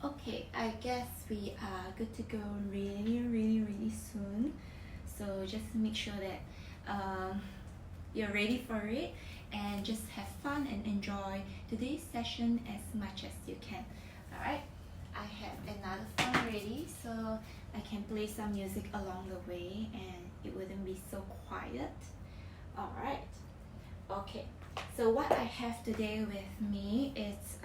Okay, I guess we are good to go really soon. So just make sure that you're ready for it and just have fun and enjoy today's session as much as you can. Alright, I have another phone ready so I can play some music along the way and it wouldn't be so quiet. Alright, okay. So what I have today with me is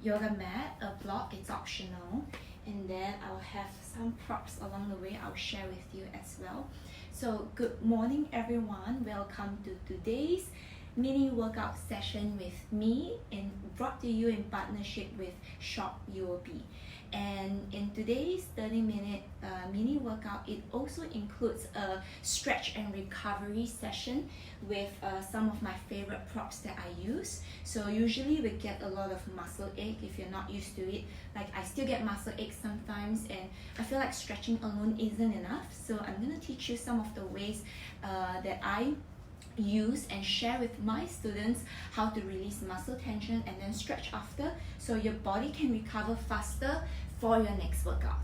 yoga mat, a block, it's optional, and then I'll have some props along the way I'll share with you as well. So good morning everyone, welcome to today's mini workout session with me and brought to you in partnership with Shop UOB. And in today's 30-minute mini workout, it also includes a stretch and recovery session with some of my favorite props that I use. So usually we get a lot of muscle ache if you're not used to it. Like I still get muscle ache sometimes and I feel like stretching alone isn't enough. So I'm gonna teach you some of the ways that I use and share with my students how to release muscle tension and then stretch after so your body can recover faster for your next workout.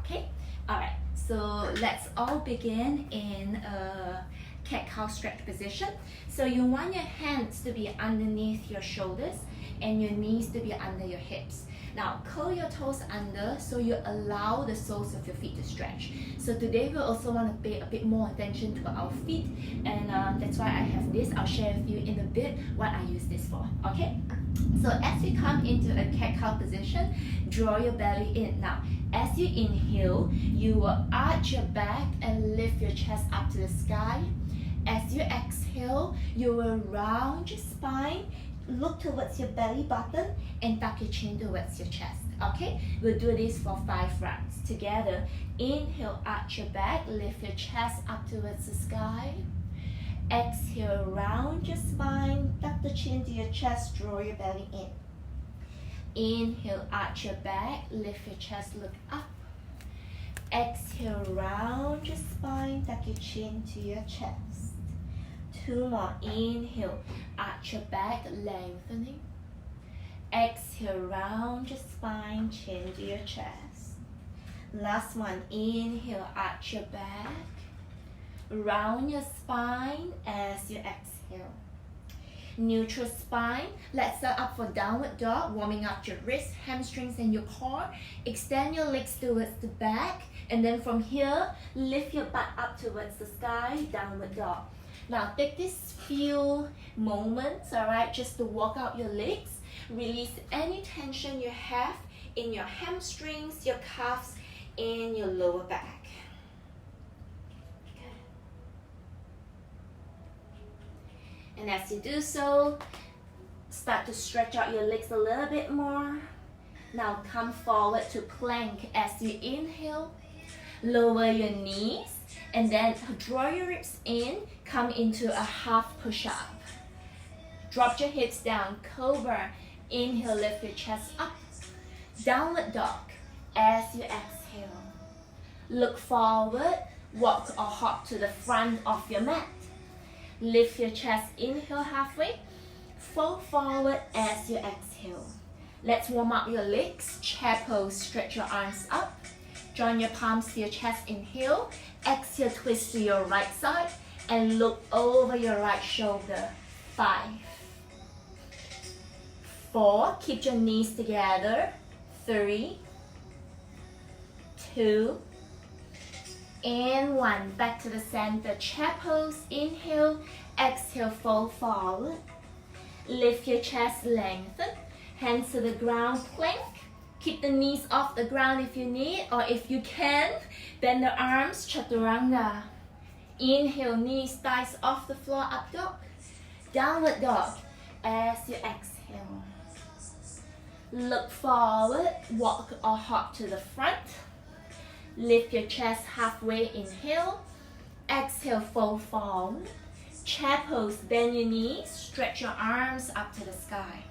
Okay, all right, so let's all begin in a cat-cow stretch position. So you want your hands to be underneath your shoulders and your knees to be under your hips. Now curl your toes under so you allow the soles of your feet to stretch. So today we also want to pay a bit more attention to our feet, and that's why I have this. I'll share with you in a bit what I use this for. Okay, so as you come into a cat-cow position, draw your belly in. Now as you inhale, you will arch your back and lift your chest up to the sky. As you exhale, you will round your spine, look towards your belly button and tuck your chin towards your chest. Okay, we'll do this for 5 rounds together. Inhale, arch your back, lift your chest up towards the sky. Exhale, round your spine, tuck the chin to your chest, draw your belly in. Inhale, arch your back, lift your chest, look up. Exhale, round your spine, tuck your chin to your chest. 2 more. Inhale, arch your back, lengthening. Exhale, round your spine, chin to your chest. Last one. Inhale, arch your back, round your spine as you exhale. Neutral spine. Let's start up for downward dog, warming up your wrists, hamstrings and your core. Extend your legs towards the back and then from here, lift your butt up towards the sky, downward dog. Now take these few moments, alright, just to walk out your legs. Release any tension you have in your hamstrings, your calves, and your lower back. And as you do so, start to stretch out your legs a little bit more. Now come forward to plank as you inhale. Lower your knees and then draw your ribs in, come into a half push-up. Drop your hips down, cobra. Inhale, lift your chest up. Downward dog as you exhale. Look forward, walk or hop to the front of your mat. Lift your chest, inhale halfway. Fold forward as you exhale. Let's warm up your legs. Chair pose, stretch your arms up. Join your palms to your chest, inhale. Exhale, twist to your right side and look over your right shoulder. 5, 4, keep your knees together. 3, 2, and 1. Back to the center, chair pose, inhale, exhale, fold forward. Lift your chest, lengthen, hands to the ground, plank. Keep the knees off the ground if you need, or if you can, bend the arms, chaturanga. Inhale, knees, thighs off the floor, up dog. Downward dog as you exhale. Look forward, walk or hop to the front. Lift your chest halfway, inhale. Exhale, fold forward. Chair pose, bend your knees, stretch your arms up to the sky.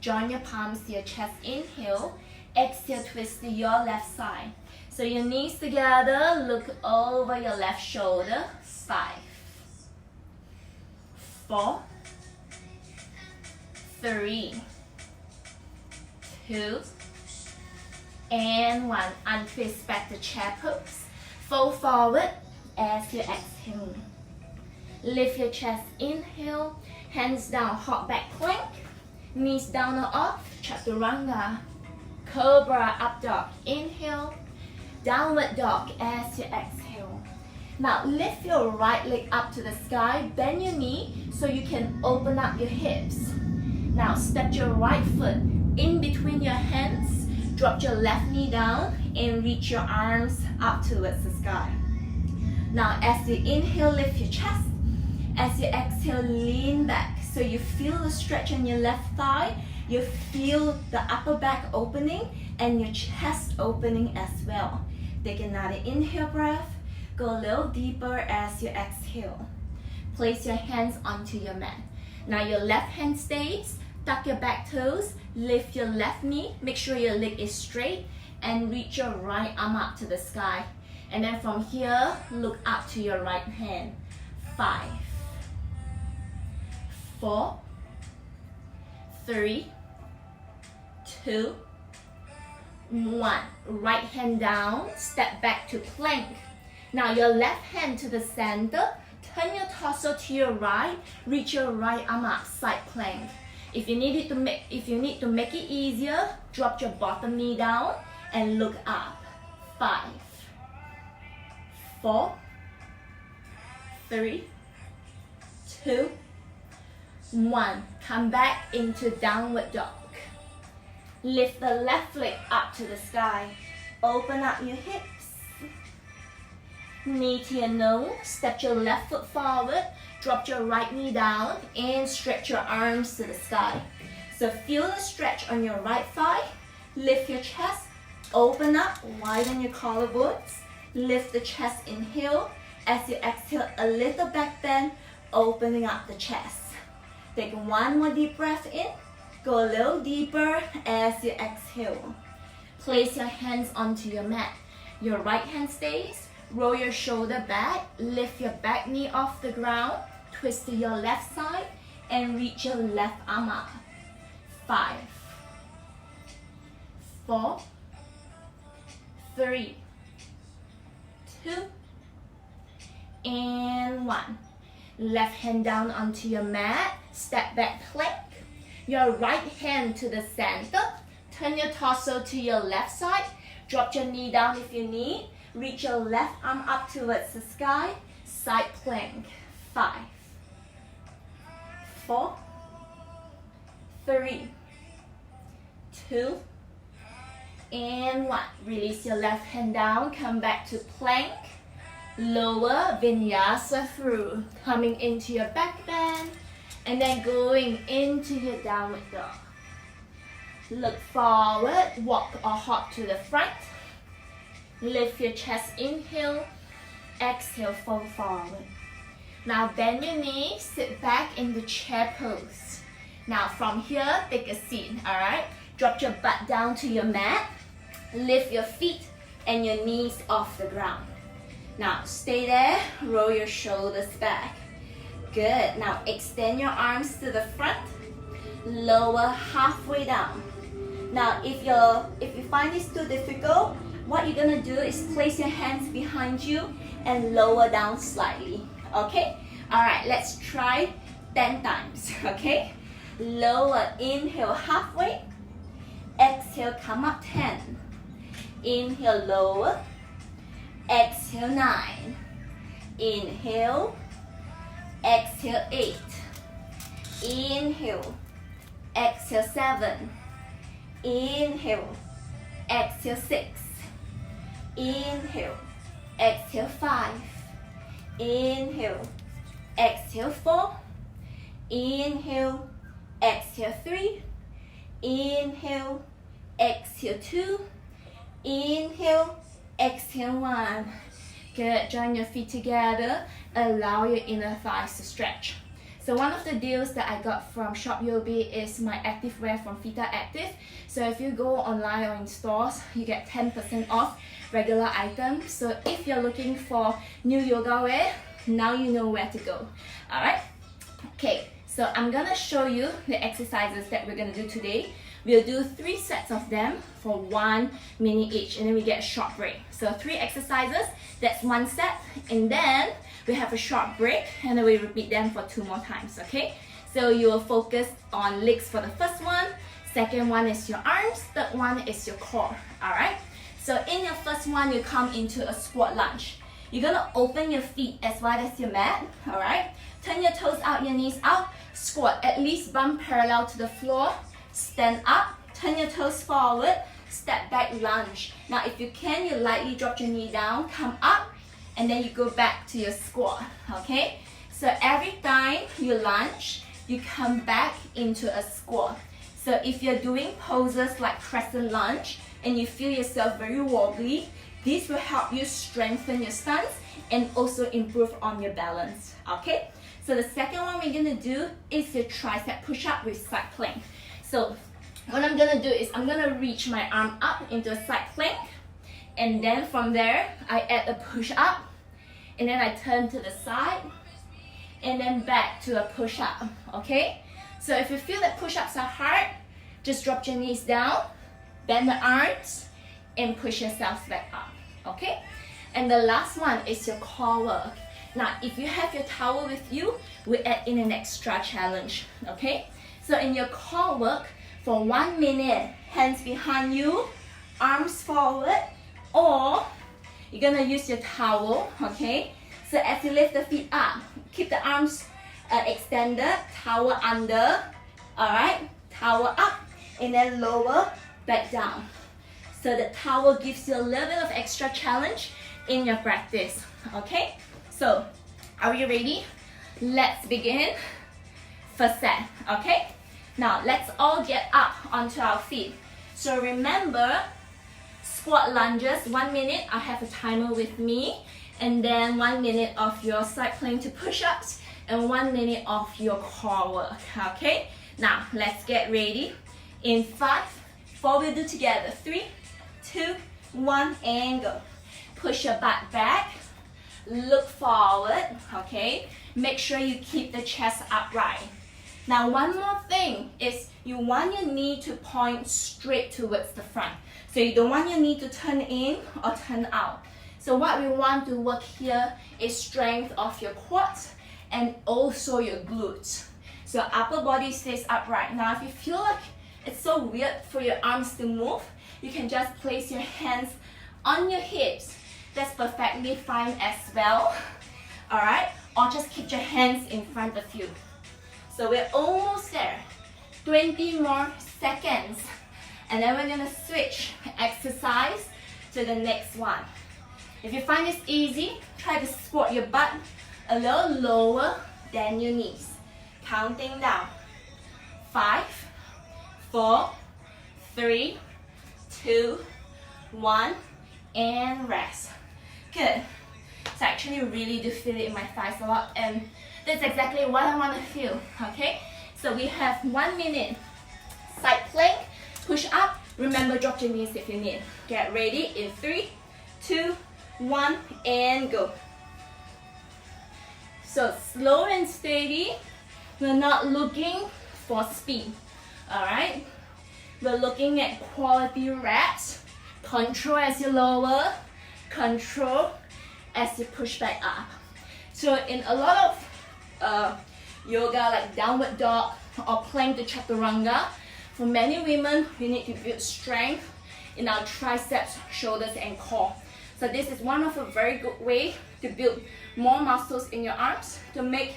Join your palms to your chest, inhale. Exhale, twist to your left side. So your knees together, look over your left shoulder. 5, 4, 3, 2, And 1. Untwist back to chair pose. Fold forward as you exhale. Lift your chest, inhale. Hands down, hop back plank. Knees down or off, chaturanga. Cobra, up dog, inhale. Downward dog as you exhale. Now lift your right leg up to the sky, bend your knee so you can open up your hips. Now step your right foot in between your hands, drop your left knee down and reach your arms up towards the sky. Now as you inhale, lift your chest. As you exhale, lean back so you feel the stretch on your left thigh, you feel the upper back opening and your chest opening as well. Take another inhale breath, go a little deeper as you exhale. Place your hands onto your mat. Now your left hand stays, tuck your back toes, lift your left knee, make sure your leg is straight and reach your right arm up to the sky. And then from here, look up to your right hand. 5, 4, 3, 2, 1. Right hand down, step back to plank. Now your left hand to the center, turn your torso to your right, reach your right arm up, side plank. If you need to make it easier, drop your bottom knee down and look up. 5, 4, 3, 2, 1. Come back into downward dog. Lift the left leg up to the sky. Open up your hips. Knee to your nose. Step your left foot forward. Drop your right knee down and stretch your arms to the sky. So feel the stretch on your right thigh. Lift your chest. Open up. Widen your collarbones. Lift the chest. Inhale. As you exhale, a little back bend, opening up the chest. Take one more deep breath in. Go a little deeper as you exhale. Place your hands onto your mat. Your right hand stays. Roll your shoulder back. Lift your back knee off the ground. Twist to your left side and reach your left arm up. 5, 4, 3, 2, and 1. Left hand down onto your mat. Step back plank. Your right hand to the center. Turn your torso to your left side. Drop your knee down if you need. Reach your left arm up towards the sky. Side plank. 5, 4, 3, 2, and 1. Release your left hand down. Come back to plank. Lower vinyasa through. Coming into your back bend. And then going into your downward dog. Look forward, walk or hop to the front. Lift your chest, inhale. Exhale, fold forward. Now bend your knees, sit back in the chair pose. Now from here, take a seat, alright? Drop your butt down to your mat. Lift your feet and your knees off the ground. Now stay there, roll your shoulders back. Good. Now extend your arms to the front. Lower halfway down. Now if you find this too difficult, what you're gonna do is place your hands behind you and lower down slightly. Okay? Alright, let's try 10 times. Okay? Lower, inhale halfway. Exhale, come up 10. Inhale, lower. Exhale, 9. Inhale. Exhale, 8. Inhale. Exhale, 7. Inhale. Exhale, 6. Inhale. Exhale, 5. Inhale. Exhale, 4. Inhale. Exhale, 3. Inhale. Exhale, 2. Inhale. Exhale, 1. Good. Join your feet together. Allow your inner thighs to stretch. So one of the deals that I got from Shop Yobi is my active wear from Fita Active. So if you go online or in stores, you get 10% off regular items. So if you're looking for new yoga wear, now you know where to go. Alright? Okay, so I'm gonna show you the exercises that we're gonna do today. We'll do 3 sets of them for 1 minute each, and then we get a short break. So 3 exercises, that's 1 set, and then we have a short break, and then we repeat them for 2 more times, okay? So you will focus on legs for the first one, second one is your arms, third one is your core, alright? So in your first one, you come into a squat lunge. You're gonna open your feet as wide as your mat, alright? Turn your toes out, your knees out, squat, at least bump parallel to the floor, stand up, turn your toes forward, step back, lunge. Now if you can, you lightly drop your knee down, come up, and then you go back to your squat, okay? So every time you lunge, you come back into a squat. So if you're doing poses like crescent lunge, and you feel yourself very wobbly, this will help you strengthen your stance and also improve on your balance, okay? So the second one we're gonna do is your tricep push-up with side plank. So what I'm gonna do is I'm gonna reach my arm up into a side plank, and then from there, I add a push-up, and then I turn to the side, and then back to a push-up, okay? So if you feel that push-ups are hard, just drop your knees down, bend the arms, and push yourself back up, okay? And the last one is your core work. Now, if you have your towel with you, we add in an extra challenge, okay? So in your core work, for 1 minute, hands behind you, arms forward, or you're gonna use your towel, okay? So as you lift the feet up, keep the arms extended, towel under, alright? Towel up, and then lower, back down. So the towel gives you a little bit of extra challenge in your practice, okay? So, are we ready? Let's begin. First set, okay? Now, let's all get up onto our feet. So remember, squat lunges, 1 minute, I have a timer with me, and then 1 minute of your side plank to push-ups, and 1 minute of your core work, okay? Now, let's get ready. In 5, 4, we'll do together. 3, 2, 1, and go. Push your butt back, look forward, okay? Make sure you keep the chest upright. Now, one more thing is you want your knee to point straight towards the front. So you don't want your knee to turn in or turn out. So what we want to work here is strength of your quads and also your glutes. So upper body stays upright. Now, if you feel like it's so weird for your arms to move, you can just place your hands on your hips. That's perfectly fine as well. Alright? Or just keep your hands in front of you. So we're almost there. 20 more seconds. And then we're gonna switch exercise to the next one. If you find this easy, try to squat your butt a little lower than your knees. Counting down. 5, 4, 3, 2, 1, and rest. Good. So I actually really do feel it in my thighs a lot, and that's exactly what I want to feel, okay? So we have 1 minute. Side plank, push up. Remember, drop your knees if you need. Get ready in 3, 2, 1, and go. So slow and steady. We're not looking for speed, alright? We're looking at quality reps. Control as you lower, control as you push back up. So in a lot of yoga like downward dog or plank to chaturanga, for many women, we need to build strength in our triceps, shoulders, and core. So this is one of a very good way to build more muscles in your arms to make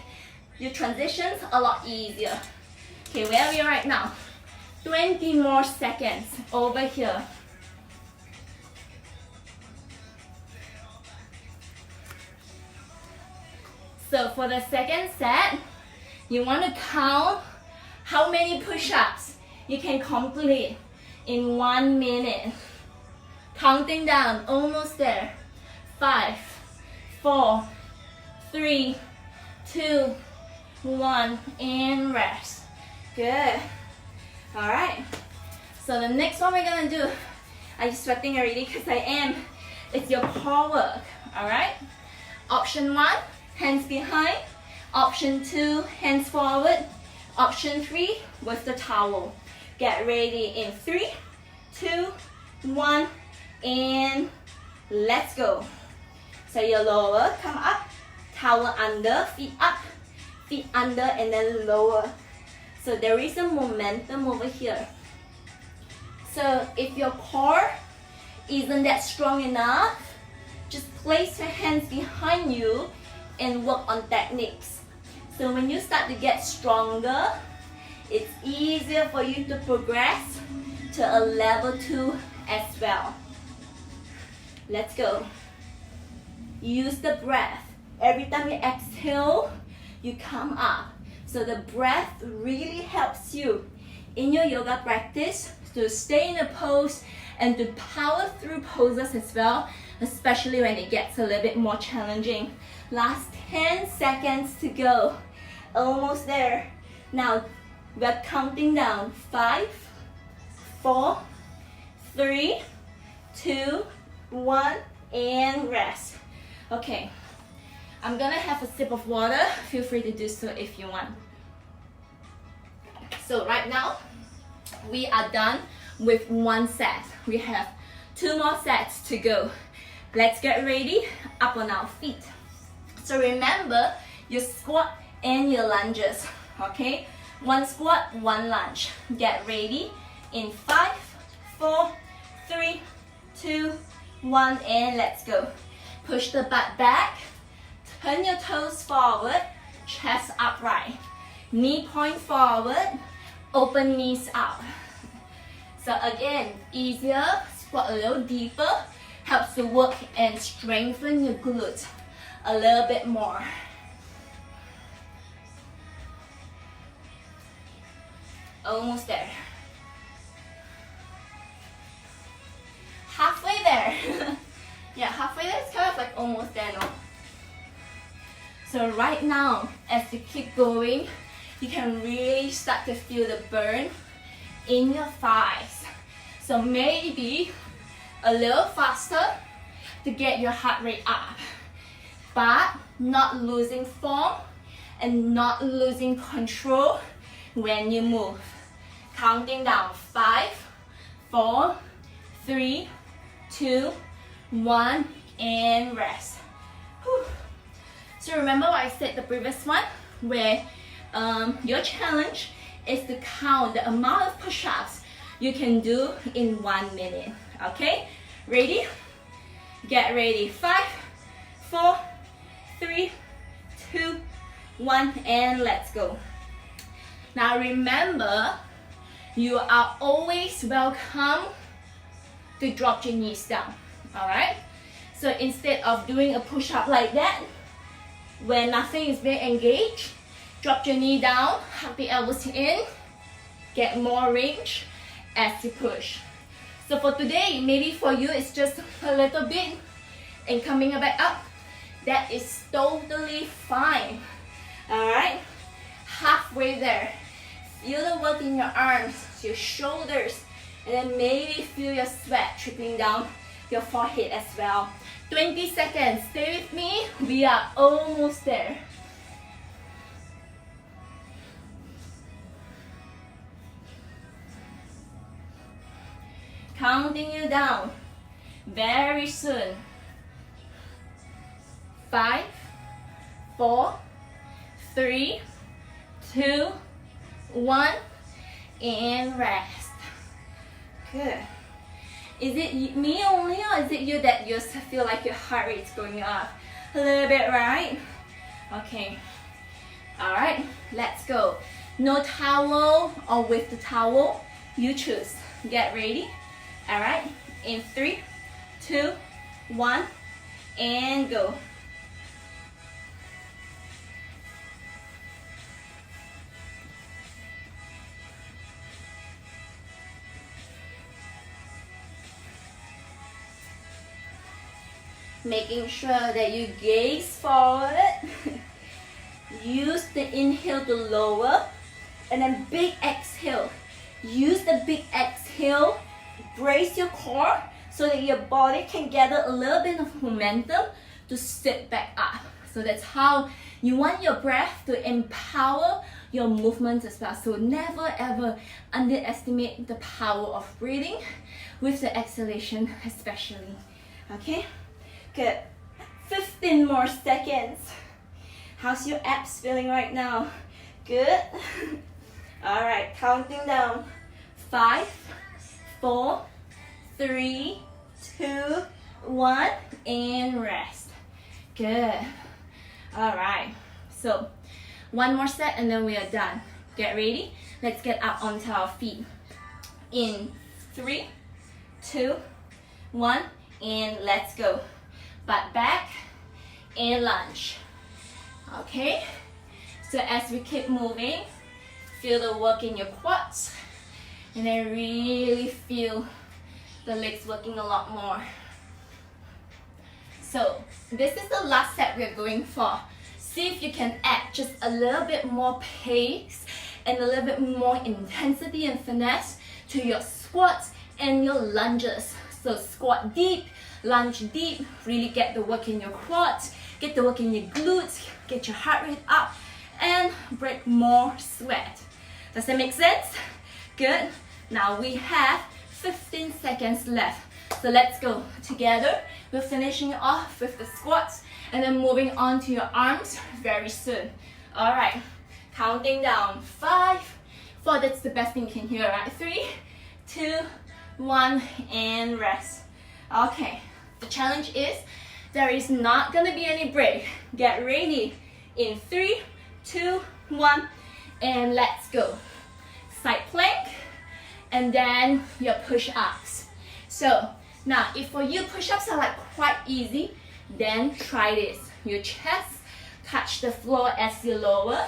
your transitions a lot easier. Okay, where are we right now? 20 more seconds over here. So for the second set, you want to count how many push-ups you can complete in 1 minute. Counting down, almost there. 5, 4, 3, 2, 1, and rest. Good. Alright. So the next one we're gonna do, are you sweating already? Because I am. It's your core work. Alright? Option 1, hands behind. Option 2, hands forward. Option 3, with the towel. Get ready in 3, 2, 1, and let's go. So you lower, come up, towel under, feet up, feet under, and then lower. So there is a momentum over here. So if your core isn't that strong enough, just place your hands behind you and work on techniques. So when you start to get stronger, it's easier for you to progress to a level 2 as well. Let's go. Use the breath. Every time you exhale, you come up. So the breath really helps you in your yoga practice to stay in a pose and to power through poses as well, especially when it gets a little bit more challenging. Last 10 seconds to go. Almost there. Now we're counting down. 5, 4, 3, 2, 1, and rest. Okay, I'm gonna have a sip of water. Feel free to do so if you want. So right now, we are done with 1 set. We have 2 more sets to go. Let's get ready, up on our feet. So remember your squat and your lunges, okay? 1 squat, 1 lunge. Get ready in 5, 4, 3, 2, 1, and let's go. Push the butt back, turn your toes forward, chest upright. Knee point forward, open knees out. So again, easier, squat a little deeper, helps to work and strengthen your glutes a little bit more. Almost there. Halfway there. Yeah, halfway there, it's kind of like almost there, no? So right now, as you keep going, you can really start to feel the burn in your thighs. So maybe a little faster to get your heart rate up, but not losing form and not losing control when you move. Counting down. 5, 4, 3, 2, 1, and rest. Whew. So remember what I said the previous one, where your challenge is to count the amount of push-ups you can do in 1 minute. Okay? Ready? Get ready. 5, 4, 3, 2, 1, and let's go. Now remember, you are always welcome to drop your knees down. Alright? So instead of doing a push-up like that, where nothing is being engaged, drop your knee down, hug the elbows in, get more range as you push. So for today, maybe for you it's just a little bit and coming back up. That is totally fine. Alright? Halfway there. Feel the work in your arms, your shoulders, and then maybe feel your sweat trickling down your forehead as well. 20 seconds. Stay with me. We are almost there. Counting you down very soon. 5, 4, 3, 2, 1, and rest. Good. Is it me only, or is it you that you feel like your heart rate's going up a little bit, right? Okay. Alright, let's go. No towel or with the towel, you choose. Get ready. Alright, in 3, 2, 1, and go. Making sure that you gaze forward. Use the inhale to lower, and then big exhale. Use the big exhale, brace your core so that your body can gather a little bit of momentum to sit back up. So that's how you want your breath to empower your movements as well. So never ever underestimate the power of breathing with the exhalation especially. Okay, good. 15 more seconds. How's your abs feeling right now? Good. All right, counting down. 5, 4, 3, 2, 1, and rest. Good. All right, so one more set and then we are done. Get ready. Let's get up onto our feet. In 3, 2, 1, and let's go. Butt back and lunge. Okay, so as we keep moving, feel the work in your quads, and then really feel the legs working a lot more. So this is the last set we're going for. See if you can add just a little bit more pace and a little bit more intensity and finesse to your squats and your lunges. So squat deep, lunge deep, really get the work in your quads, get the work in your glutes, get your heart rate up, and break more sweat. Does that make sense? Good. Now we have 15 seconds left. So let's go together. We're finishing off with the squats and then moving on to your arms very soon. All right, counting down. 5, 4, that's the best thing you can hear, right? 3, 2, 1, and rest. Okay, the challenge is there is not gonna be any break. Get ready. In 3, 2, 1, and let's go. Side plank, and then your push-ups. So now, if for you push-ups are like quite easy, then try this. Your chest touch the floor as you lower,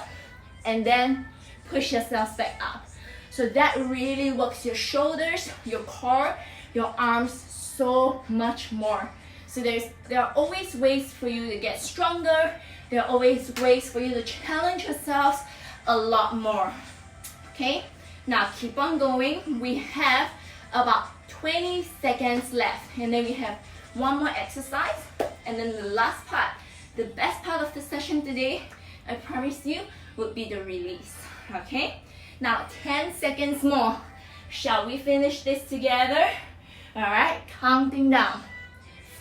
and then push yourself back up. So that really works your shoulders, your core, your arms so much more. So there are always ways for you to get stronger. There are always ways for you to challenge yourselves a lot more. Okay, now keep on going. We have about 20 seconds left, and then we have one more exercise, and then the last part, the best part of the session today, I promise you, would be the release. Okay, now 10 seconds more. Shall we finish this together? All right, counting down.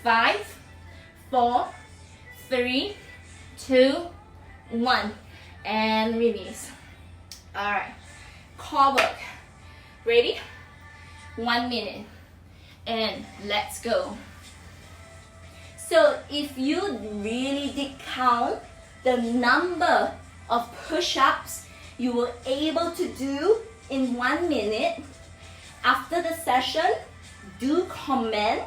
5, 4, 3, 2, 1, and release. All right, core work. Ready? 1 minute, and let's go. So if you really did count the number of push-ups you were able to do in 1 minute, after the session, do comment,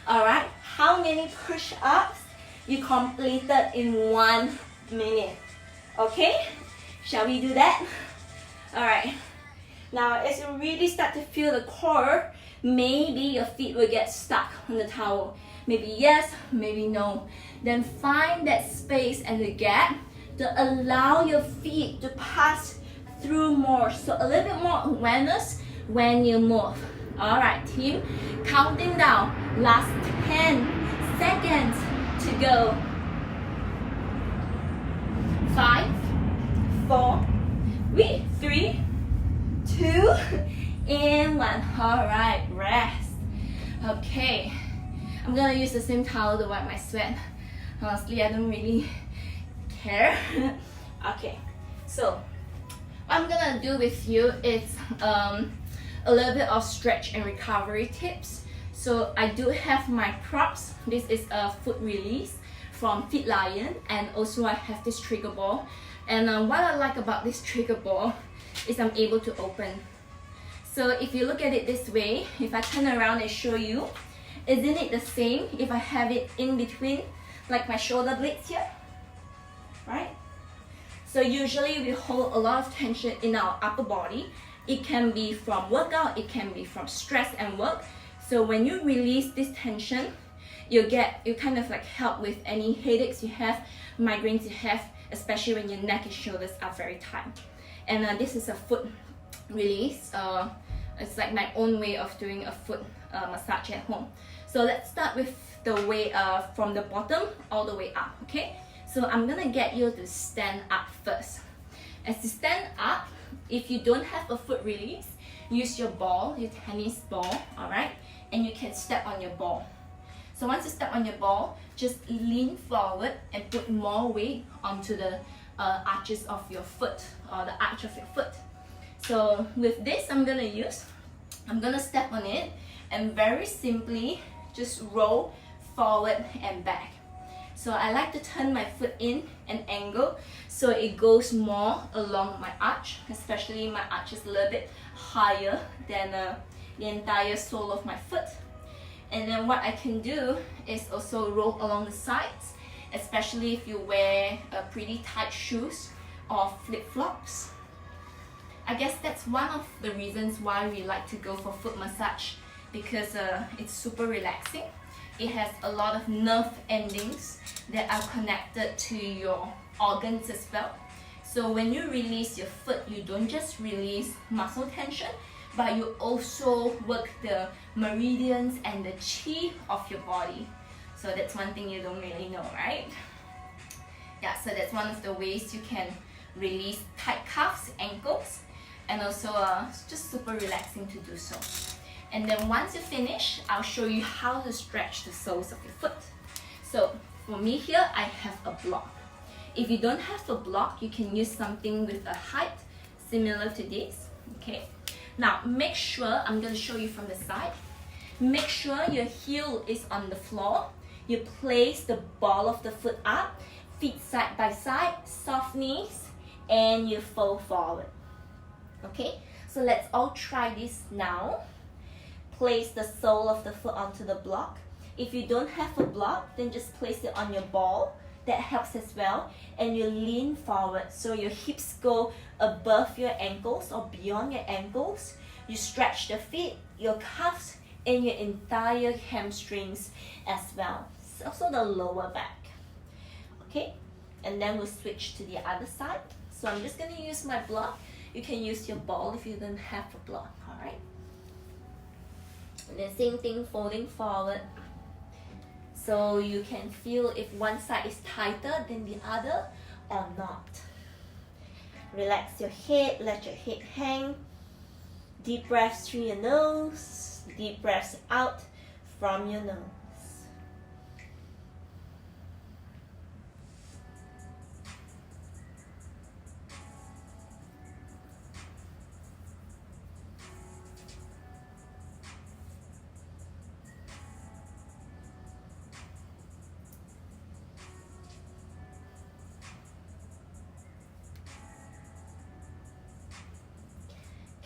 all right, how many push-ups you completed in 1 minute. Okay, shall we do that? All right. Now, as you really start to feel the core, maybe your feet will get stuck on the towel. Maybe yes, maybe no. Then find that space and the gap to allow your feet to pass through more. So a little bit more awareness when you move. All right, team, counting down. Last 10 seconds to go. 5, 4, 3, 2, and 1. All right, rest. Okay, I'm gonna use the same towel to wipe my sweat. Honestly, I don't really care. Okay, so what I'm gonna do with you is a little bit of stretch and recovery tips. So I do have my props. This is a foot release from Fit Lion, and also I have this trigger ball. And what I like about this trigger ball is I'm able to open. So if you look at it this way, if I turn around and show you, isn't it the same if I have it in between, like my shoulder blades here, right? So usually we hold a lot of tension in our upper body. It can be from workout, it can be from stress and work. So when you release this tension, you kind of like help with any headaches you have, migraines you have, especially when your neck and shoulders are very tight. And this is a foot release. It's like my own way of doing a foot massage at home. So let's start with the way from the bottom all the way up, okay? So I'm gonna get you to stand up first. As you stand up, if you don't have a foot release, use your ball, your tennis ball, alright? And you can step on your ball. So once you step on your ball, just lean forward and put more weight onto the arches of your foot, or the arch of your foot. So with this, I'm gonna step on it and very simply just roll forward and back. So I like to turn my foot in an angle so it goes more along my arch, especially my arch is a little bit higher than the entire sole of my foot. And then what I can do is also roll along the sides, especially if you wear pretty tight shoes or flip-flops. I guess that's one of the reasons why we like to go for foot massage, because it's super relaxing. It has a lot of nerve endings that are connected to your organs as well. So when you release your foot, you don't just release muscle tension, but you also work the meridians and the chi of your body. So that's one thing you don't really know, right? Yeah, so that's one of the ways you can release tight calves, ankles, and also it's just super relaxing to do so. And then once you finish, I'll show you how to stretch the soles of your foot. So for me here, I have a block. If you don't have a block, you can use something with a height similar to this, okay? Now make sure, I'm going to show you from the side, make sure your heel is on the floor. You place the ball of the foot up, feet side by side, soft knees, and you fold forward. Okay, so let's all try this now. Place the sole of the foot onto the block. If you don't have a block, then just place it on your ball. That helps as well. And you lean forward so your hips go above your ankles or beyond your ankles. You stretch the feet, your calves, and your entire hamstrings as well. Also the lower back. Okay, and then we'll switch to the other side. So I'm just going to use my block. You can use your ball if you don't have a block, alright? And then same thing, folding forward. So you can feel if one side is tighter than the other or not. Relax your head, let your head hang. Deep breaths through your nose, deep breaths out from your nose.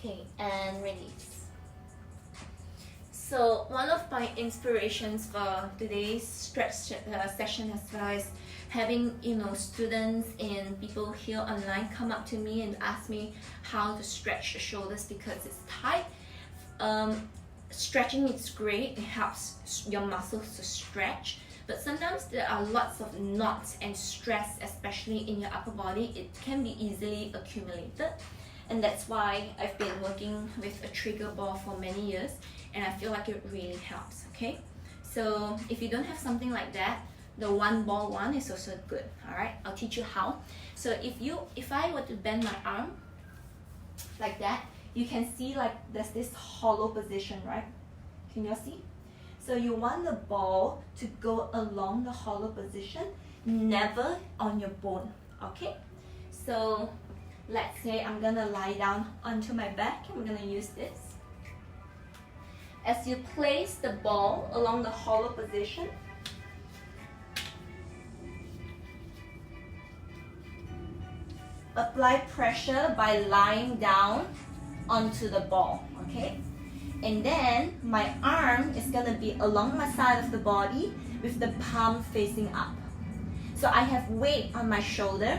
Okay, and release. So one of my inspirations for today's stretch session as well is having students and people here online come up to me and ask me how to stretch the shoulders because it's tight. Stretching is great, it helps your muscles to stretch, but sometimes there are lots of knots and stress, especially in your upper body. It can be easily accumulated. And that's why I've been working with a trigger ball for many years, and I feel like it really helps, okay? So if you don't have something like that, the one ball one is also good, alright? I'll teach you how. So if I were to bend my arm like that, you can see like there's this hollow position, right? Can you see? So you want the ball to go along the hollow position, never on your bone, okay? So let's say I'm gonna lie down onto my back. I'm gonna use this. As you place the ball along the hollow position, apply pressure by lying down onto the ball, okay? And then my arm is gonna be along my side of the body with the palm facing up. So I have weight on my shoulder.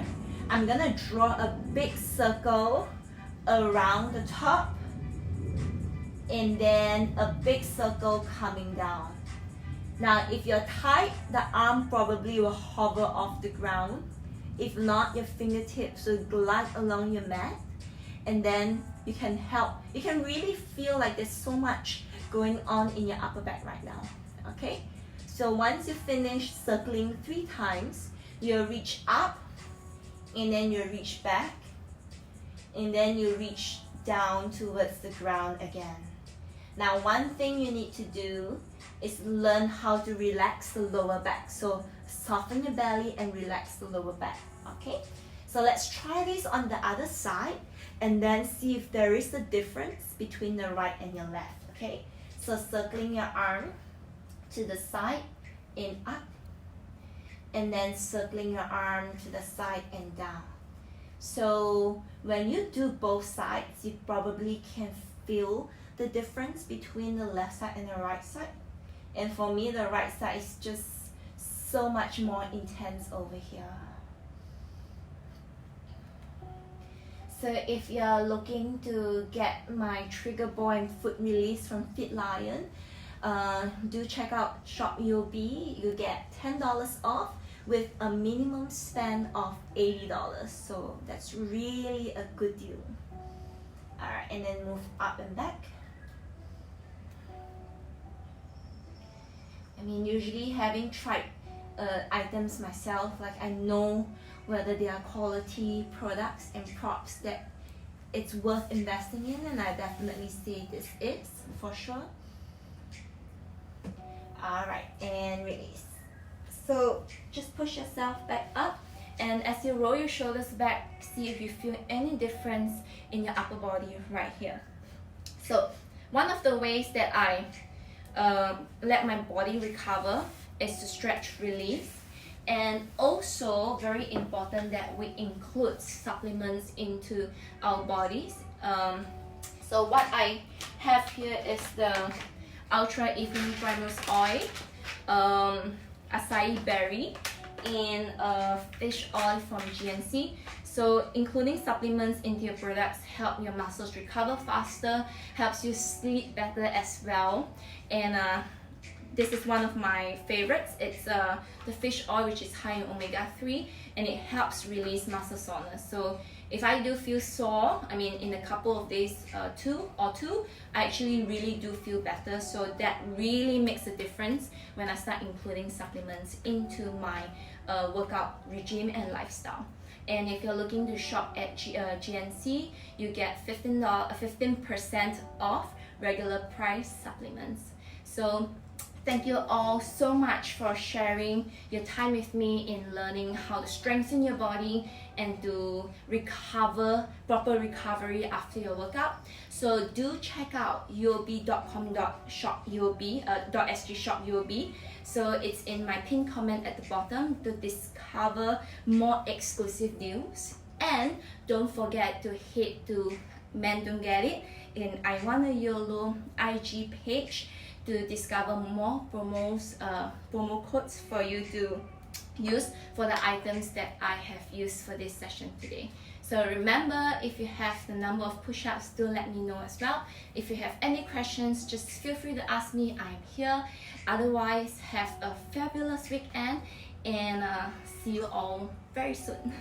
I'm gonna draw a big circle around the top and then a big circle coming down. Now if you're tight, the arm probably will hover off the ground. If not, your fingertips will glide along your mat, and then you can really feel like there's so much going on in your upper back right now, okay? So once you finish circling 3 times, you'll reach up, and then you reach back, and then you reach down towards the ground again. Now, one thing you need to do is learn how to relax the lower back. So soften your belly and relax the lower back, okay? So let's try this on the other side and then see if there is a difference between the right and your left, okay? So circling your arm to the side and up, and then circling your arm to the side and down. So when you do both sides, you probably can feel the difference between the left side and the right side. And for me, the right side is just so much more intense over here. So if you're looking to get my trigger ball and foot release from FitLion, do check out Shop UOB. You get $10 off with a minimum spend of $80. So that's really a good deal. Alright, and then move up and back. I mean, usually having tried items myself, like I know whether they are quality products and props that it's worth investing in, and I definitely say this is for sure. Alright, and release. So just push yourself back up, and as you roll your shoulders back, see if you feel any difference in your upper body right here. So one of the ways that I let my body recover is to stretch, release, and also very important that we include supplements into our bodies. So what I have here is the Ultra Evening Primrose Oil, acai berry, and fish oil from GNC. So including supplements into your products help your muscles recover faster, helps you sleep better as well. And this is one of my favorites. It's the fish oil, which is high in omega-3, and it helps release muscle soreness. So if I do feel sore, I mean in a couple of days, two, I actually really do feel better. So that really makes a difference when I start including supplements into my workout regime and lifestyle. And if you're looking to shop at GNC, you get 15% off regular price supplements. So thank you all so much for sharing your time with me in learning how to strengthen your body and to recover, proper recovery after your workout. So do check out uob.com.sg shop UOB. So it's in my pinned comment at the bottom to discover more exclusive deals. And don't forget to head to Men Don't Get It in I Wanna YOLO IG page to discover more promo codes for you to use for the items that I have used for this session today. So remember, if you have the number of push-ups, do let me know as well. If you have any questions, just feel free to ask me. I'm here. Otherwise, have a fabulous weekend, and see you all very soon.